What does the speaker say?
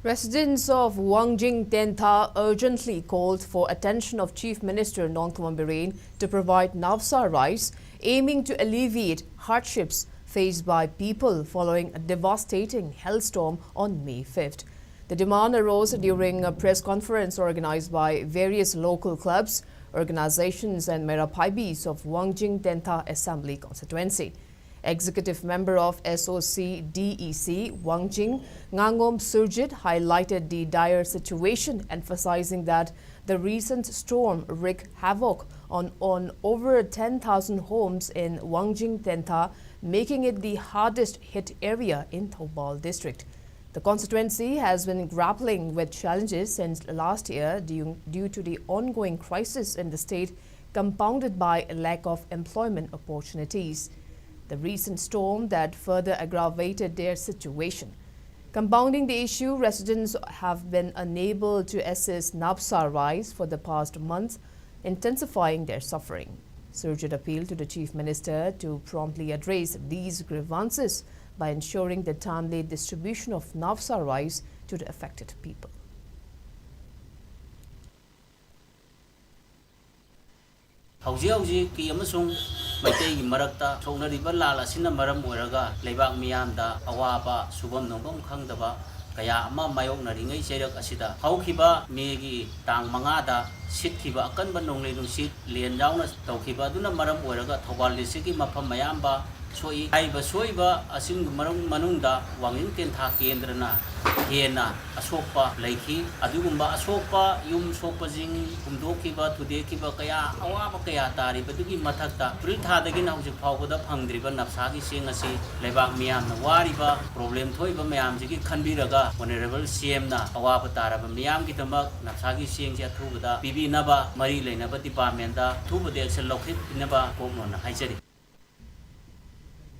Residents of Wangjing Tentha urgently called for attention of Chief Minister Nongthombam Bireen to provide Navsa rice, aiming to alleviate hardships faced by people following a devastating hailstorm on May 5th. The demand arose during a press conference organized by various local clubs, organizations and Merapaibis of Wangjing Tentha Assembly constituency. Executive member of SOC DEC, Wangjing, Ngangom Surjit, highlighted the dire situation, emphasizing that the recent storm wreaked havoc on over 10,000 homes in Wangjing Tentha, making it the hardest hit area in Thoubal district. The constituency has been grappling with challenges since last year due to the ongoing crisis in the state, compounded by a lack of employment opportunities. The recent storm that further aggravated their situation. Compounding the issue, residents have been unable to access Navsa rice for the past month, intensifying their suffering. Surjit appealed to the Chief Minister to promptly address these grievances by ensuring the timely distribution of Navsa rice to the affected people. Hauji ki amasung Maitei Marakta, Tonariba Lala Sinamaram Weraga, Lebak Mianda, Awaba, Subam Nobom Kangdaba, Kaya Ma Mayok Naringa Serak Asida, Haukiba, Megi, Tang Mangada, Sitkiba, Kanbanong Lidung Sit, Lian Downas, Tokiba, Duna Maram Weraga, Tobal Siki Mapa Mayamba, Soi, Aiba Soiba, Asim Marum Manunda, Wangin Tentha Kendrana, Hiena, Asopa, Laiki, Adugumba, Asopa, Yum Sopazing, Umdokiba, Tudekiba Kaya, Awaba Kaya Tari, Badugi Matata, Pritha the Gina Pauda Pangdriba, Napsaki Singasi, Lebak Miam, Wariba, Problem Toiba Miamziki, Kanbiraga, Honorable CMna, Awapa Taraba, Miam Gitama, Napsaki Singja Tubada, Bibi Naba, Marie Naba Dipamenda, Tuba de Excel Lokit, Naba, Pomona, Haiseri.